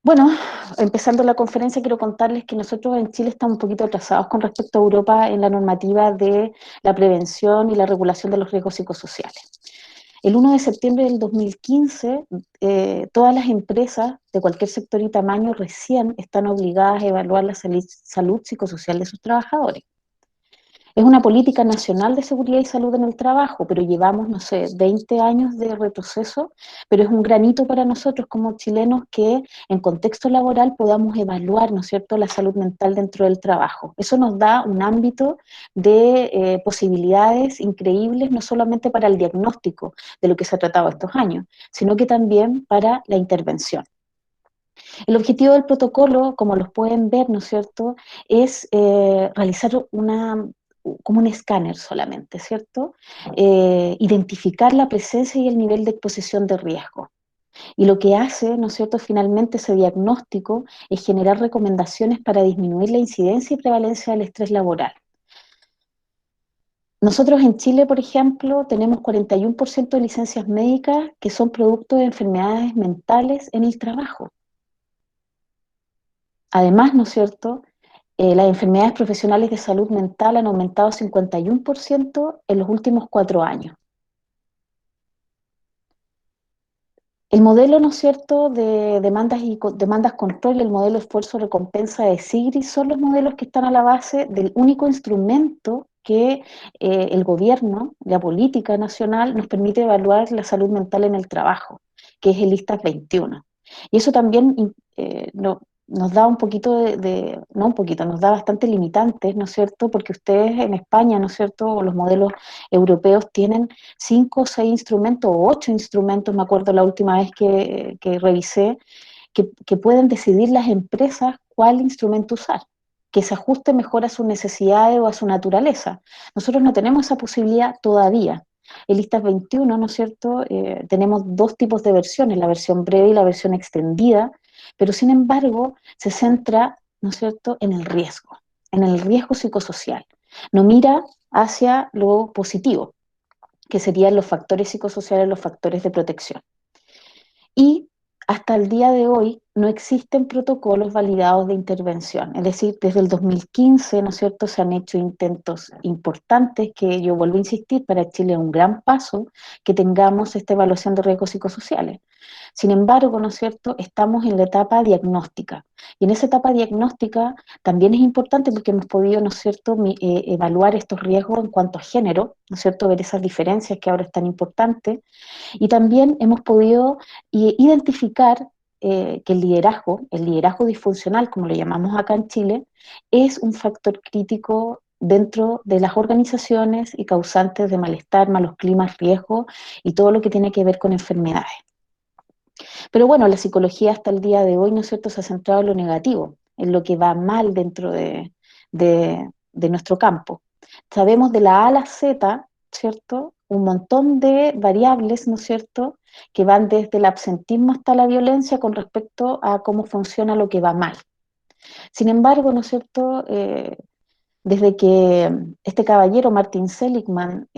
Bueno, empezando la conferencia, quiero contarles que nosotros en Chile estamos un poquito atrasados con respecto a Europa en la normativa de la prevención y la regulación de los riesgos psicosociales. El 1 de septiembre del 2015, todas las empresas de cualquier sector y tamaño recién están obligadas a evaluar la salud psicosocial de sus trabajadores. Es una política nacional de seguridad y salud en el trabajo, pero llevamos, no sé, 20 años de retroceso, pero es un granito para nosotros como chilenos que en contexto laboral podamos evaluar, ¿no es cierto?, la salud mental dentro del trabajo. Eso nos da un ámbito de posibilidades increíbles, no solamente para el diagnóstico de lo que se ha tratado estos años, sino que también para la intervención. El objetivo del protocolo, como los pueden ver, ¿no es cierto?, es realizar como un escáner solamente, ¿cierto? Identificar la presencia y el nivel de exposición de riesgo. Y lo que hace, ¿no es cierto?, finalmente ese diagnóstico es generar recomendaciones para disminuir la incidencia y prevalencia del estrés laboral. Nosotros en Chile, por ejemplo, tenemos 41% de licencias médicas que son producto de enfermedades mentales en el trabajo. Además, ¿no es cierto?, las enfermedades profesionales de salud mental han aumentado 51% en los últimos 4 años. El modelo, ¿no es cierto?, de demandas control, el modelo esfuerzo-recompensa de SIGRI son los modelos que están a la base del único instrumento que el gobierno, la política nacional, nos permite evaluar la salud mental en el trabajo, que es el ISTAS 21. Y eso también nos da un poquito no un poquito, nos da bastante limitantes, ¿no es cierto?, porque ustedes en España, ¿no es cierto?, o los modelos europeos tienen 5 o 6 instrumentos o 8 instrumentos, me acuerdo la última vez que revisé, que pueden decidir las empresas cuál instrumento usar, que se ajuste mejor a sus necesidades o a su naturaleza. Nosotros no tenemos esa posibilidad todavía. El ISTAS 21, ¿no es cierto? Tenemos dos tipos de versiones, la versión breve y la versión extendida, pero sin embargo se centra, ¿no es cierto?, en el riesgo psicosocial. No mira hacia lo positivo, que serían los factores psicosociales, los factores de protección. Y hasta el día de hoy no existen protocolos validados de intervención. Es decir, desde el 2015, ¿no es cierto?, se han hecho intentos importantes que yo vuelvo a insistir, para Chile es un gran paso que tengamos esta evaluación de riesgos psicosociales. Sin embargo, ¿no es cierto?, estamos en la etapa diagnóstica. Y en esa etapa diagnóstica también es importante porque hemos podido, ¿no es cierto?, evaluar estos riesgos en cuanto a género, ¿no es cierto?, ver esas diferencias que ahora es tan importante. Y también hemos podido identificar que el liderazgo disfuncional, como lo llamamos acá en Chile, es un factor crítico dentro de las organizaciones y causantes de malestar, malos climas, riesgo y todo lo que tiene que ver con enfermedades. Pero bueno, la psicología hasta el día de hoy, ¿no es cierto?, se ha centrado en lo negativo, en lo que va mal dentro de nuestro campo. Sabemos de la A a la Z, ¿cierto?, un montón de variables, ¿no es cierto?, que van desde el absentismo hasta la violencia con respecto a cómo funciona lo que va mal. Sin embargo, ¿no es cierto?, desde que este caballero, Martin Seligman,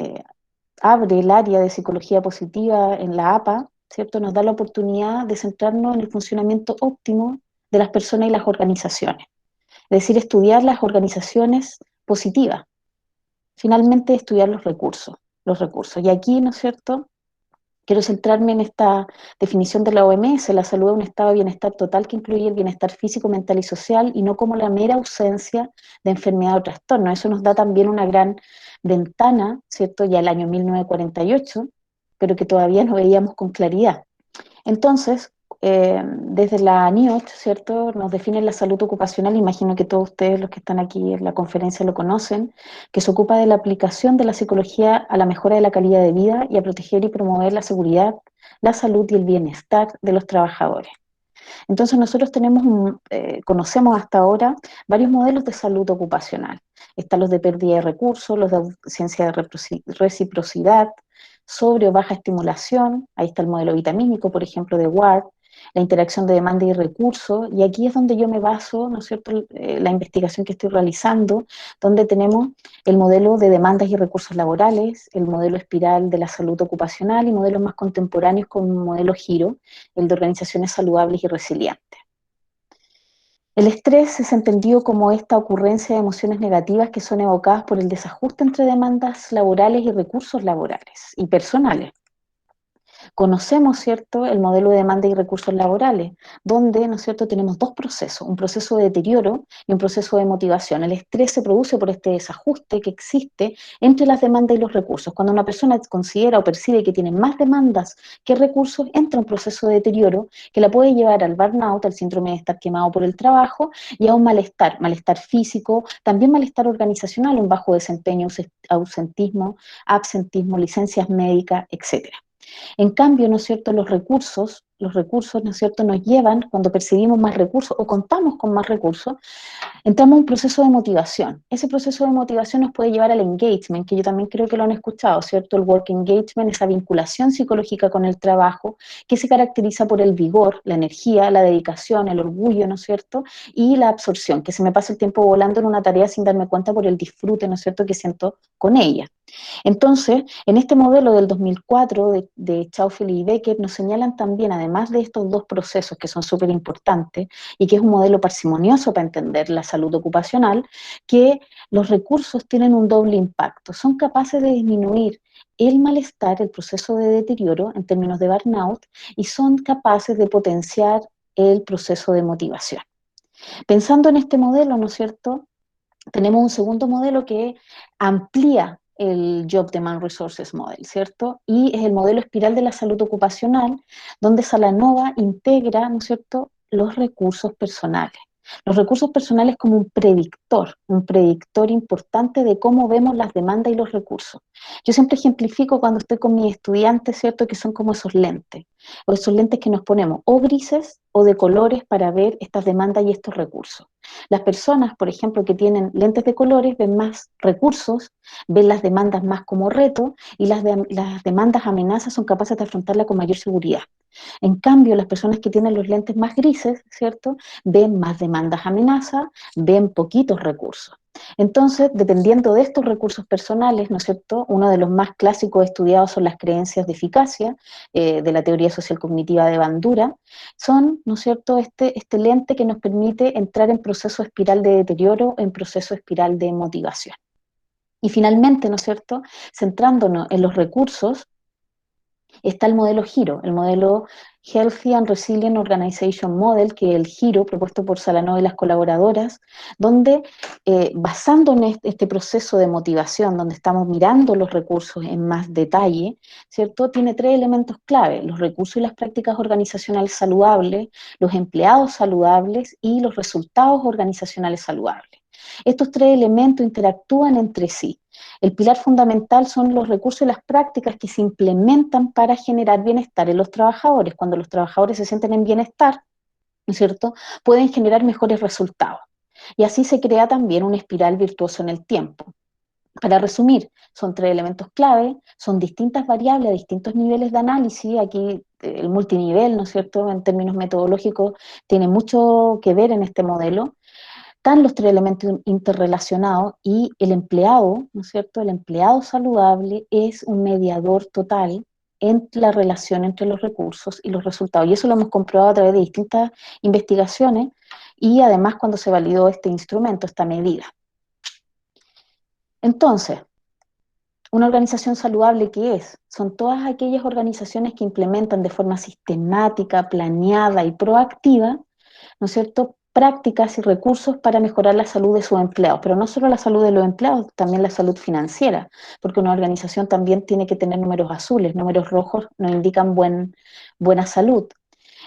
abre el área de psicología positiva en la APA, ¿cierto?, nos da la oportunidad de centrarnos en el funcionamiento óptimo de las personas y las organizaciones. Es decir, estudiar las organizaciones positivas. Finalmente, estudiar los recursos, los recursos. Y aquí, ¿no es cierto?, quiero centrarme en esta definición de la OMS: la salud es un estado de bienestar total que incluye el bienestar físico, mental y social, y no como la mera ausencia de enfermedad o trastorno. Eso nos da también una gran ventana, ¿cierto?, ya el año 1948, pero que todavía no veíamos con claridad. Entonces, desde la NIOSH, ¿cierto?, nos define la salud ocupacional, imagino que todos ustedes los que están aquí en la conferencia lo conocen, que se ocupa de la aplicación de la psicología a la mejora de la calidad de vida y a proteger y promover la seguridad, la salud y el bienestar de los trabajadores. Entonces nosotros conocemos hasta ahora varios modelos de salud ocupacional. Están los de pérdida de recursos, los de ausencia de reciprocidad, sobre o baja estimulación, ahí está el modelo vitamínico, por ejemplo, de Ward, la interacción de demanda y recursos, y aquí es donde yo me baso, ¿no es cierto?, la investigación que estoy realizando, donde tenemos el modelo de demandas y recursos laborales, el modelo espiral de la salud ocupacional y modelos más contemporáneos como el modelo GIRO, el de organizaciones saludables y resilientes. El estrés es entendido como esta ocurrencia de emociones negativas que son evocadas por el desajuste entre demandas laborales y recursos laborales y personales. Conocemos, ¿cierto?, el modelo de demanda y recursos laborales, donde, ¿no es cierto?, tenemos dos procesos, un proceso de deterioro y un proceso de motivación. El estrés se produce por este desajuste que existe entre las demandas y los recursos. Cuando una persona considera o percibe que tiene más demandas que recursos, entra un proceso de deterioro que la puede llevar al burnout, al síndrome de estar quemado por el trabajo y a un malestar, malestar físico, también malestar organizacional, un bajo desempeño, ausentismo, absentismo, licencias médicas, etcétera. En cambio, ¿no es cierto?, los recursos, ¿no es cierto?, nos llevan, cuando percibimos más recursos o contamos con más recursos, entramos a un proceso de motivación. Ese proceso de motivación nos puede llevar al engagement, que yo también creo que lo han escuchado, ¿cierto? El work engagement, esa vinculación psicológica con el trabajo, que se caracteriza por el vigor, la energía, la dedicación, el orgullo, ¿no es cierto? Y la absorción, que se me pasa el tiempo volando en una tarea sin darme cuenta por el disfrute, ¿no es cierto?, que siento con ella. Entonces, en este modelo del 2004 de Schaufel y Becker nos señalan también, además de estos dos procesos que son súper importantes y que es un modelo parsimonioso para entender la salud ocupacional, que los recursos tienen un doble impacto. Son capaces de disminuir el malestar, el proceso de deterioro en términos de burnout, y son capaces de potenciar el proceso de motivación. Pensando en este modelo, ¿no es cierto?, tenemos un segundo modelo que amplía el Job Demand Resources Model, ¿cierto? Y es el modelo espiral de la salud ocupacional, donde Salanova integra, ¿no es cierto?, los recursos personales. Los recursos personales como un predictor importante de cómo vemos las demandas y los recursos. Yo siempre ejemplifico cuando estoy con mis estudiantes, ¿cierto?, que son como esos lentes, o esos lentes que nos ponemos o grises o de colores para ver estas demandas y estos recursos. Las personas, por ejemplo, que tienen lentes de colores ven más recursos, ven las demandas más como reto y las demandas amenazas son capaces de afrontarla con mayor seguridad. En cambio, las personas que tienen los lentes más grises, ¿cierto?, ven más demandas amenazas, ven poquitos recursos. Entonces, dependiendo de estos recursos personales, ¿no es cierto?, uno de los más clásicos estudiados son las creencias de eficacia, de la teoría social cognitiva de Bandura, son, ¿no es cierto?, este lente que nos permite entrar en proceso espiral de deterioro, en proceso espiral de motivación. Y finalmente, ¿no es cierto?, centrándonos en los recursos, está el modelo GIRO, el modelo Healthy and Resilient Organization Model, que es el GIRO propuesto por Salanova y las colaboradoras, donde basando en este proceso de motivación, donde estamos mirando los recursos en más detalle, ¿cierto?, tiene tres elementos clave: los recursos y las prácticas organizacionales saludables, los empleados saludables y los resultados organizacionales saludables. Estos tres elementos interactúan entre sí. El pilar fundamental son los recursos y las prácticas que se implementan para generar bienestar en los trabajadores. Cuando los trabajadores se sienten en bienestar, ¿no es cierto?, pueden generar mejores resultados. Y así se crea también una espiral virtuosa en el tiempo. Para resumir, son tres elementos clave, son distintas variables a distintos niveles de análisis. Aquí el multinivel, ¿no es cierto?, en términos metodológicos, tiene mucho que ver en este modelo. Están los tres elementos interrelacionados y el empleado, ¿no es cierto?, el empleado saludable es un mediador total en la relación entre los recursos y los resultados. Y eso lo hemos comprobado a través de distintas investigaciones y además cuando se validó este instrumento, esta medida. Entonces, una organización saludable, ¿qué es? Son todas aquellas organizaciones que implementan de forma sistemática, planeada y proactiva, ¿no es cierto?, prácticas y recursos para mejorar la salud de sus empleados, pero no solo la salud de los empleados, también la salud financiera, porque una organización también tiene que tener números azules, números rojos nos indican buena salud.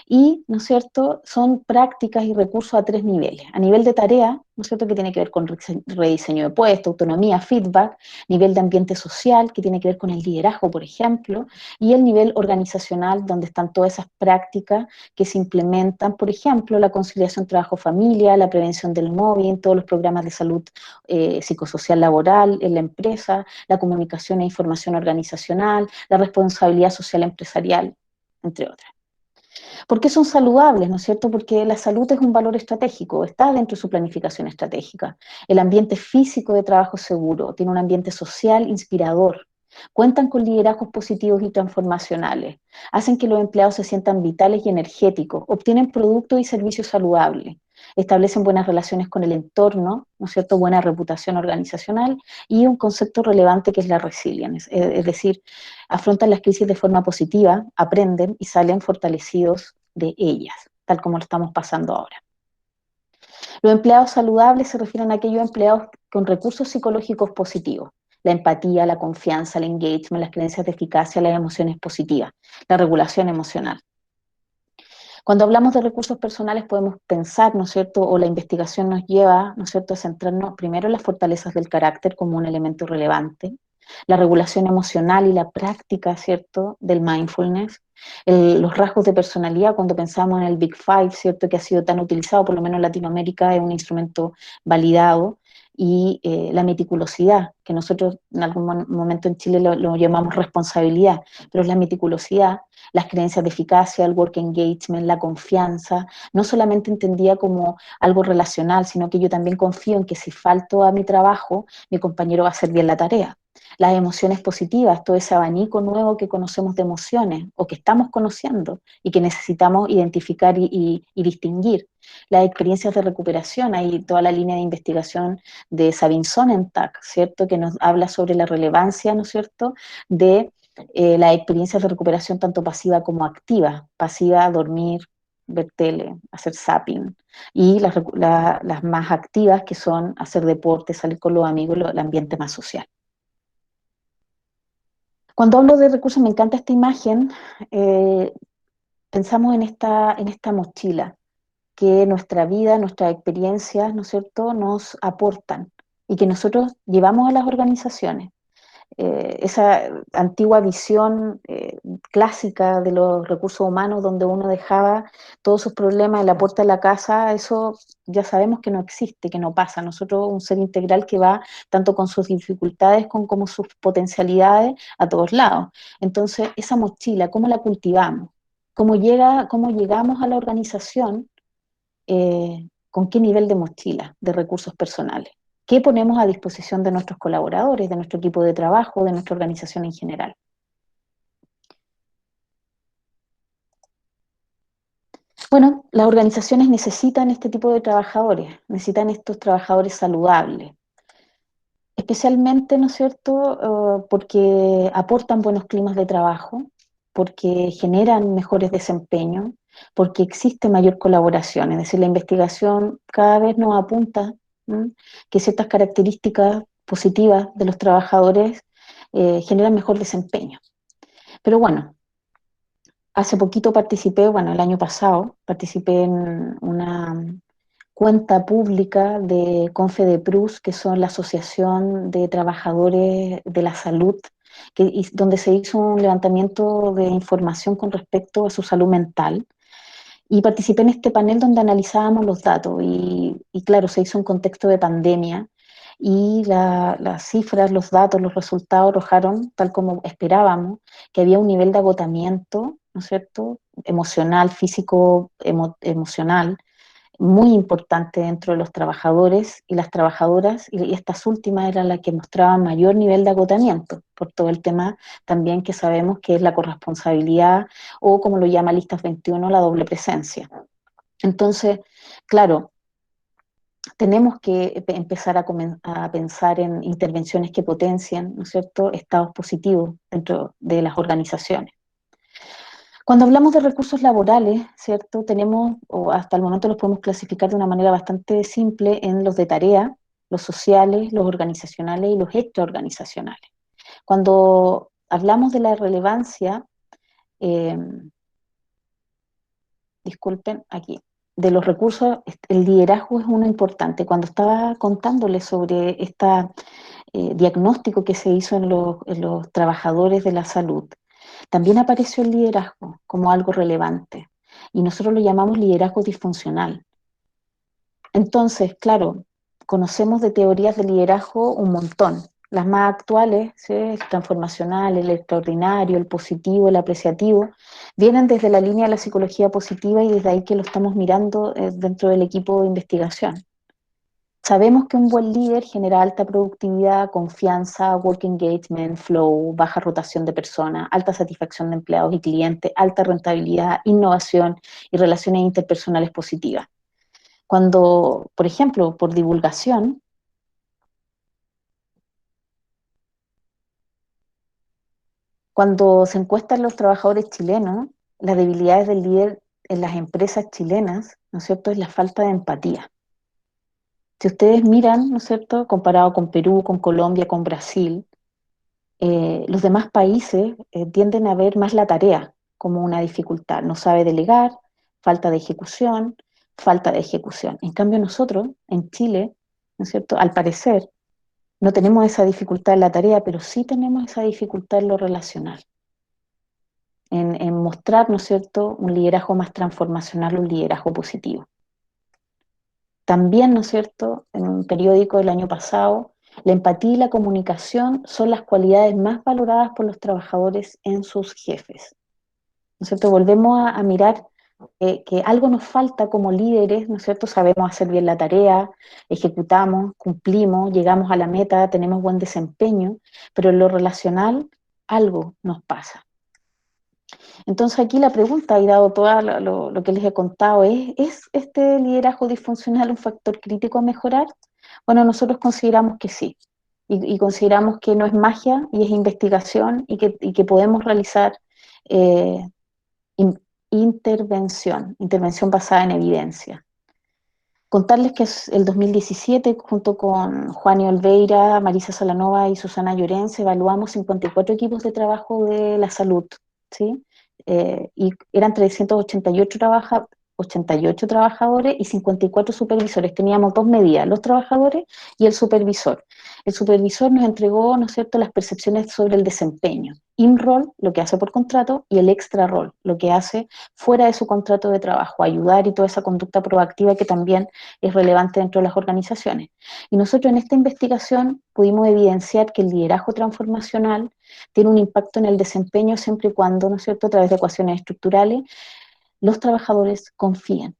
Y, ¿no es cierto?, son prácticas y recursos a tres niveles. A nivel de tarea, ¿no es cierto?, que tiene que ver con rediseño de puestos, autonomía, feedback; nivel de ambiente social, que tiene que ver con el liderazgo, por ejemplo; y el nivel organizacional, donde están todas esas prácticas que se implementan, por ejemplo, la conciliación trabajo-familia, la prevención del mobbing, todos los programas de salud psicosocial laboral en la empresa, la comunicación e información organizacional, la responsabilidad social empresarial, entre otras. ¿Por qué son saludables, no es cierto? Porque la salud es un valor estratégico, está dentro de su planificación estratégica. El ambiente físico de trabajo es seguro, tiene un ambiente social inspirador, cuentan con liderazgos positivos y transformacionales, hacen que los empleados se sientan vitales y energéticos, obtienen productos y servicios saludables, establecen buenas relaciones con el entorno, ¿no es cierto? Buena reputación organizacional y un concepto relevante que es la resilience, es decir, afrontan las crisis de forma positiva, aprenden y salen fortalecidos de ellas, tal como lo estamos pasando ahora. Los empleados saludables se refieren a aquellos empleados con recursos psicológicos positivos, la empatía, la confianza, el engagement, las creencias de eficacia, las emociones positivas, la regulación emocional. Cuando hablamos de recursos personales podemos pensar, ¿no es cierto?, o la investigación nos lleva, ¿no es cierto?, a centrarnos primero en las fortalezas del carácter como un elemento relevante, la regulación emocional y la práctica, ¿cierto?, del mindfulness, los rasgos de personalidad, cuando pensamos en el Big Five, ¿cierto?, que ha sido tan utilizado, por lo menos en Latinoamérica, es un instrumento validado, y la meticulosidad, que nosotros en algún momento en Chile lo llamamos responsabilidad, pero es la meticulosidad, las creencias de eficacia, el work engagement, la confianza, no solamente entendía como algo relacional, sino que yo también confío en que si falto a mi trabajo, mi compañero va a hacer bien la tarea. Las emociones positivas, todo ese abanico nuevo que conocemos de emociones o que estamos conociendo y que necesitamos identificar y distinguir. Las experiencias de recuperación, hay toda la línea de investigación de Sabine Sonnentag, ¿cierto?, que nos habla sobre la relevancia, ¿no es cierto?, de las experiencias de recuperación tanto pasiva como activa. Pasiva, dormir, ver tele, hacer zapping. Y las más activas, que son hacer deporte, salir con los amigos, el ambiente más social. Cuando hablo de recursos, me encanta esta imagen. eh, Pensamos en esta mochila que nuestra vida, nuestras experiencias, ¿no es cierto?, nos aportan y que nosotros llevamos a las organizaciones. Esa antigua visión clásica de los recursos humanos donde uno dejaba todos sus problemas en la puerta de la casa, eso ya sabemos que no existe, que no pasa. Nosotros un ser integral que va tanto con sus dificultades como sus potencialidades a todos lados. Entonces, esa mochila, ¿cómo la cultivamos? ¿Cómo llegamos a la organización? ¿Con qué nivel de mochila de recursos personales? ¿Qué ponemos a disposición de nuestros colaboradores, de nuestro equipo de trabajo, de nuestra organización en general? Bueno, las organizaciones necesitan este tipo de trabajadores, necesitan estos trabajadores saludables, especialmente, ¿no es cierto?, porque aportan buenos climas de trabajo, porque generan mejores desempeños, porque existe mayor colaboración. Es decir, la investigación cada vez nos apunta, ¿m?, que ciertas características positivas de los trabajadores generan mejor desempeño. Pero bueno, hace poquito participé, bueno, el año pasado, participé en una cuenta pública de Confedeprus, que son la Asociación de Trabajadores de la Salud, donde se hizo un levantamiento de información con respecto a su salud mental. Y participé en este panel donde analizábamos los datos y claro, se hizo un contexto de pandemia y las cifras, los datos, los resultados arrojaron, tal como esperábamos, que había un nivel de agotamiento, ¿no es cierto?, emocional, físico, emocional, muy importante dentro de los trabajadores y las trabajadoras, y estas últimas eran las que mostraban mayor nivel de agotamiento, por todo el tema también que sabemos que es la corresponsabilidad, o como lo llama Listas 21, la doble presencia. Entonces, claro, tenemos que empezar a pensar en intervenciones que potencien, ¿no es cierto?, estados positivos dentro de las organizaciones. Cuando hablamos de recursos laborales, ¿cierto? Tenemos, o hasta el momento los podemos clasificar de una manera bastante simple en los de tarea, los sociales, los organizacionales y los extraorganizacionales. Cuando hablamos de la relevancia, eh, disculpen, aquí, de los recursos, el liderazgo es uno importante. Cuando estaba contándoles sobre este diagnóstico que se hizo en los trabajadores de la salud, también apareció el liderazgo como algo relevante y nosotros lo llamamos liderazgo disfuncional. Entonces, claro, conocemos de teorías de liderazgo un montón. las más actuales, ¿sí? El transformacional, el extraordinario, el positivo, el apreciativo, vienen desde la línea de la psicología positiva y desde ahí que lo estamos mirando dentro del equipo de investigación. Sabemos que un buen líder genera alta productividad, confianza, work engagement, flow, baja rotación de personas, alta satisfacción de empleados y clientes, alta rentabilidad, innovación y relaciones interpersonales positivas. Cuando, por ejemplo, por divulgación, cuando se encuestan los trabajadores chilenos, las debilidades del líder en las empresas chilenas, ¿no es cierto?, es la falta de empatía. Si ustedes miran, ¿no es cierto?, comparado con Perú, con Colombia, con Brasil, los demás países tienden a ver más la tarea como una dificultad. No sabe delegar, falta de ejecución, falta de ejecución. En cambio nosotros, en Chile, ¿no es cierto?, al parecer, no tenemos esa dificultad en la tarea, pero sí tenemos esa dificultad en lo relacional, en mostrar, ¿no es cierto?, un liderazgo más transformacional, un liderazgo positivo. También, ¿no es cierto?, en un periódico del año pasado, la empatía y la comunicación son las cualidades más valoradas por los trabajadores en sus jefes. ¿No es cierto? Volvemos a mirar que algo nos falta como líderes, ¿no es cierto? Sabemos hacer bien la tarea, ejecutamos, cumplimos, llegamos a la meta, tenemos buen desempeño, pero en lo relacional algo nos pasa. Entonces aquí la pregunta, y dado todo lo que les he contado, ¿es este liderazgo disfuncional un factor crítico a mejorar? Bueno, nosotros consideramos que sí, y consideramos que no es magia y es investigación y que podemos realizar eh, in- intervención basada en evidencia. Contarles que es el 2017, junto con Juan y Olveira, Marisa Salanova y Susana Llorens, evaluamos 54 equipos de trabajo de la salud, ¿sí? Y eran 388 88 trabajadores y 54 supervisores. Teníamos dos medidas, los trabajadores y el supervisor. El supervisor nos entregó, ¿no es cierto?, las percepciones sobre el desempeño. In-role, lo que hace por contrato, y el extra-role, lo que hace fuera de su contrato de trabajo, ayudar y toda esa conducta proactiva que también es relevante dentro de las organizaciones. Y nosotros en esta investigación pudimos evidenciar que el liderazgo transformacional tiene un impacto en el desempeño siempre y cuando, ¿no es cierto?, a través de ecuaciones estructurales, los trabajadores confíen.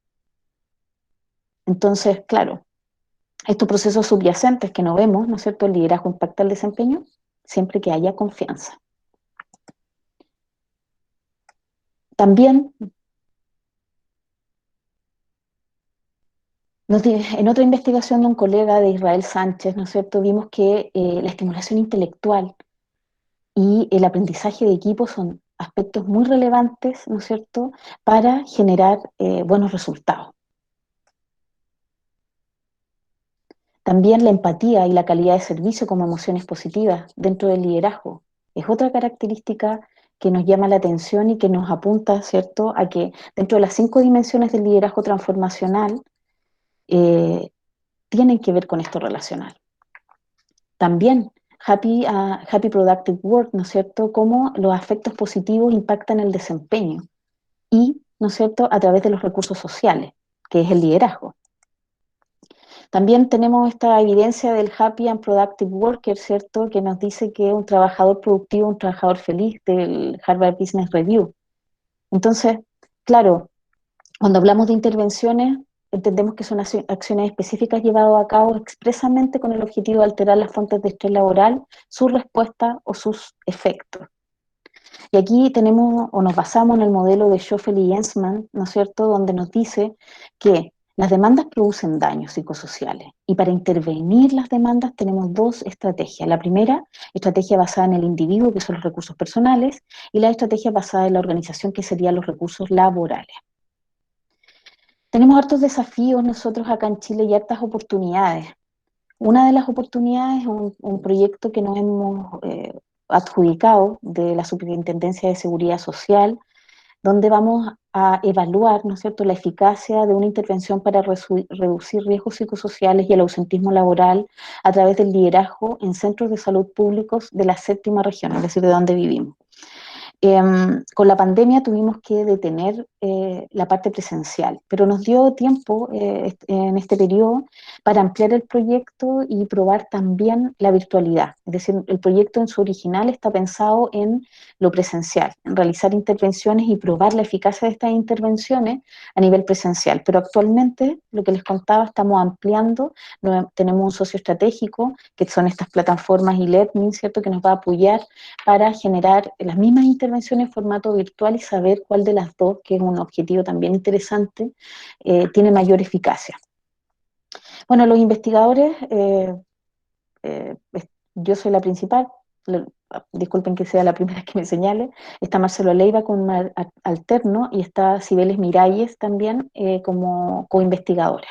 Entonces, claro, estos procesos subyacentes que no vemos, ¿no es cierto?, el liderazgo impacta el desempeño siempre que haya confianza. También, en otra investigación de un colega de Israel Sánchez, ¿no es cierto?, vimos que la estimulación intelectual y el aprendizaje de equipo son aspectos muy relevantes, ¿no es cierto?, para generar buenos resultados. También la empatía y la calidad de servicio como emociones positivas dentro del liderazgo es otra característica que nos llama la atención y que nos apunta, ¿cierto?, a que dentro de las 5 dimensiones del liderazgo transformacional eh, tienen que ver con esto relacional. También Happy Productive Work, ¿no es cierto?, cómo los afectos positivos impactan el desempeño y, ¿no es cierto?, a través de los recursos sociales, que es el liderazgo. También tenemos esta evidencia del Happy and Productive Worker, ¿cierto?, que nos dice que un trabajador productivo, un trabajador feliz del Harvard Business Review. Entonces, claro, cuando hablamos de intervenciones, entendemos que son acciones específicas llevadas a cabo expresamente con el objetivo de alterar las fuentes de estrés laboral, su respuesta o sus efectos. Y aquí tenemos, o nos basamos en el modelo de Schoffel y Jensman, ¿no es cierto?, donde nos dice que las demandas producen daños psicosociales y para intervenir las demandas tenemos dos estrategias. La primera, estrategia basada en el individuo, que son los recursos personales, y la estrategia basada en la organización, que serían los recursos laborales. Tenemos hartos desafíos nosotros acá en Chile y hartas oportunidades. Una de las oportunidades es un proyecto que nos hemos adjudicado de la Superintendencia de Seguridad Social, donde vamos a evaluar, ¿no es cierto?, la eficacia de una intervención para reducir riesgos psicosociales y el ausentismo laboral a través del liderazgo en centros de salud públicos de la séptima región, es decir, de donde vivimos. Con la pandemia tuvimos que detener la parte presencial, pero nos dio tiempo en este periodo para ampliar el proyecto y probar también la virtualidad. Es decir, el proyecto en su original está pensado en lo presencial, en realizar intervenciones y probar la eficacia de estas intervenciones a nivel presencial. Pero actualmente, lo que les contaba, estamos ampliando, tenemos un socio estratégico, que son estas plataformas e-learning, ¿cierto?, que nos va a apoyar para generar las mismas intervenciones en formato virtual y saber cuál de las dos, que es un objetivo también interesante, tiene mayor eficacia. Bueno, los investigadores, eh, yo soy la principal, disculpen que sea la primera que me señale, está Marcelo Leiva como alterno y está Cibeles Miralles también como coinvestigadora.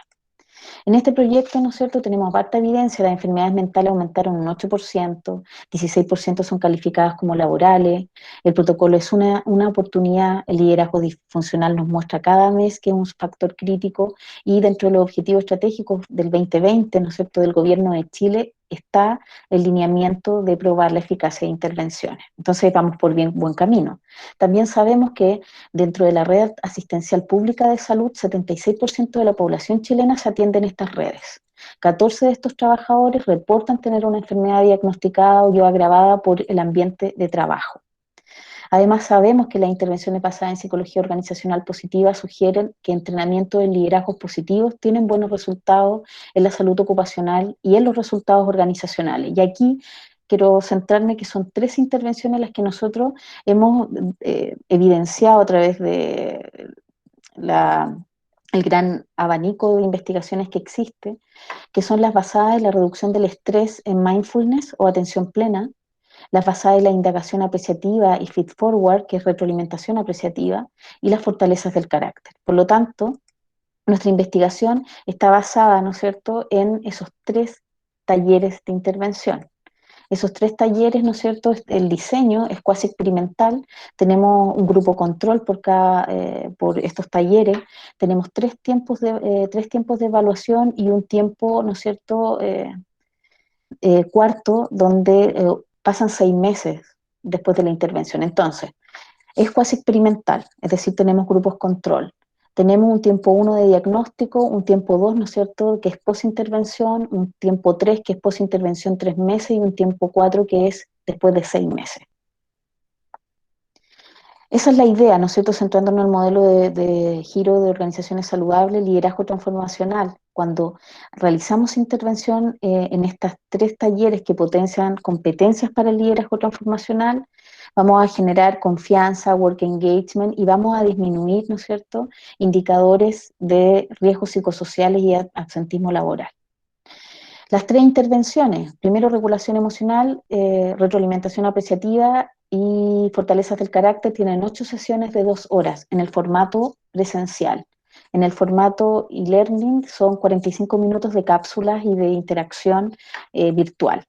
En este proyecto, ¿no es cierto?, tenemos harta evidencia, las enfermedades mentales aumentaron un 8%, 16% son calificadas como laborales, el protocolo es una oportunidad, el liderazgo disfuncional nos muestra cada mes que es un factor crítico y dentro de los objetivos estratégicos del 2020, ¿no es cierto?, del gobierno de Chile, está el lineamiento de probar la eficacia de intervenciones. Entonces vamos por buen camino. También sabemos que dentro de la red asistencial pública de salud, 76% de la población chilena se atiende en estas redes. 14 de estos trabajadores reportan tener una enfermedad diagnosticada o agravada por el ambiente de trabajo. Además, sabemos que las intervenciones basadas en psicología organizacional positiva sugieren que entrenamiento de liderazgos positivos tienen buenos resultados en la salud ocupacional y en los resultados organizacionales. Y aquí quiero centrarme que son 3 intervenciones las que nosotros hemos evidenciado a través de la, el gran abanico de investigaciones que existe, que son las basadas en la reducción del estrés en mindfulness o atención plena, las basadas en la indagación apreciativa y feed forward, que es retroalimentación apreciativa, y las fortalezas del carácter. Por lo tanto, nuestra investigación está basada, ¿no es cierto?, en esos 3 talleres de intervención. Esos 3 talleres, ¿no es cierto?, el diseño es cuasi experimental, tenemos un grupo control por estos talleres, tenemos 3 tiempos de evaluación y un tiempo, ¿no es cierto?, cuarto, donde pasan 6 meses después de la intervención. Entonces, es cuasi experimental, es decir, tenemos grupos control. Tenemos un tiempo 1 de diagnóstico, un tiempo 2, ¿no es cierto?, que es posintervención, un tiempo 3 que es posintervención 3 meses y un tiempo 4 que es después de 6 meses. Esa es la idea, ¿no es cierto?, centrándonos en el modelo de giro de organizaciones saludables, liderazgo transformacional. Cuando realizamos intervención en estos 3 talleres que potencian competencias para el liderazgo transformacional, vamos a generar confianza, work engagement y vamos a disminuir, ¿no es cierto?, indicadores de riesgos psicosociales y absentismo laboral. Las 3 intervenciones, primero regulación emocional, retroalimentación apreciativa y fortalezas del carácter, tienen 8 sesiones de 2 horas en el formato presencial. En el formato e-learning son 45 minutos de cápsulas y de interacción virtual.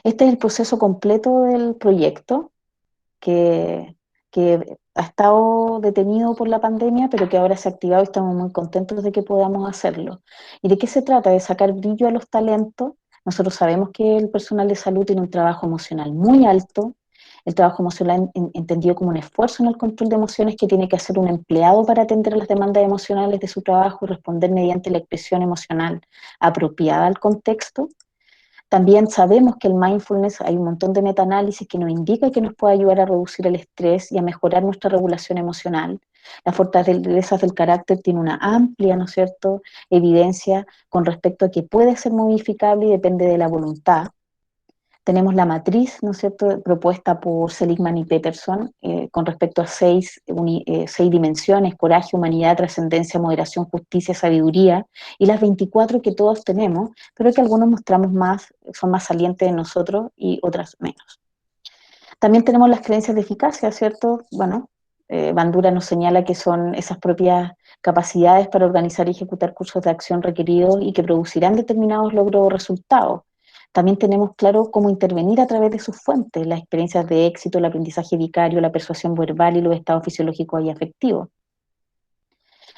Este es el proceso completo del proyecto que, que ha estado detenido por la pandemia, pero que ahora se ha activado y estamos muy contentos de que podamos hacerlo. ¿Y de qué se trata? De sacar brillo a los talentos. Nosotros sabemos que el personal de salud tiene un trabajo emocional muy alto, el trabajo emocional entendido como un esfuerzo en el control de emociones que tiene que hacer un empleado para atender a las demandas emocionales de su trabajo y responder mediante la expresión emocional apropiada al contexto. También sabemos que el mindfulness, hay un montón de metaanálisis que nos indica que nos puede ayudar a reducir el estrés y a mejorar nuestra regulación emocional. Las fortalezas del carácter tiene una amplia, ¿no es cierto?, evidencia con respecto a que puede ser modificable y depende de la voluntad. Tenemos la matriz, ¿no es cierto?, propuesta por Seligman y Peterson con respecto a 6 dimensiones: coraje, humanidad, trascendencia, moderación, justicia, sabiduría, y las 24 que todos tenemos, pero que algunos mostramos más, son más salientes en nosotros y otras menos. También tenemos las creencias de eficacia, ¿cierto? Bueno, Bandura nos señala que son esas propias capacidades para organizar y ejecutar cursos de acción requeridos y que producirán determinados logros o resultados. También tenemos claro cómo intervenir a través de sus fuentes, las experiencias de éxito, el aprendizaje vicario, la persuasión verbal y los estados fisiológicos y afectivos.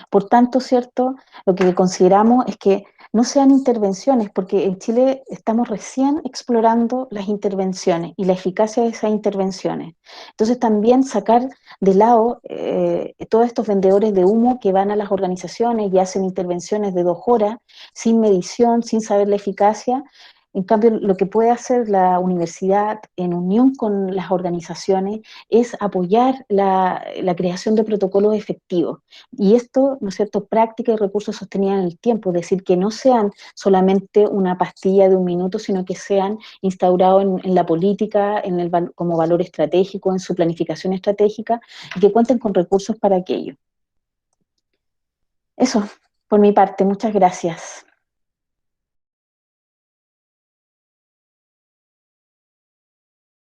Por tanto, ¿cierto?, lo que consideramos es que no sean intervenciones, porque en Chile estamos recién explorando las intervenciones y la eficacia de esas intervenciones. Entonces también sacar de lado todos estos vendedores de humo que van a las organizaciones y hacen intervenciones de 2 horas sin medición, sin saber la eficacia. En cambio, lo que puede hacer la universidad en unión con las organizaciones es apoyar la creación de protocolos efectivos. Y esto, ¿no es cierto?, práctica y recursos sostenidos en el tiempo, es decir, que no sean solamente una pastilla de un minuto, sino que sean instaurados en la política, como valor estratégico, en su planificación estratégica, y que cuenten con recursos para aquello. Eso, por mi parte, muchas gracias.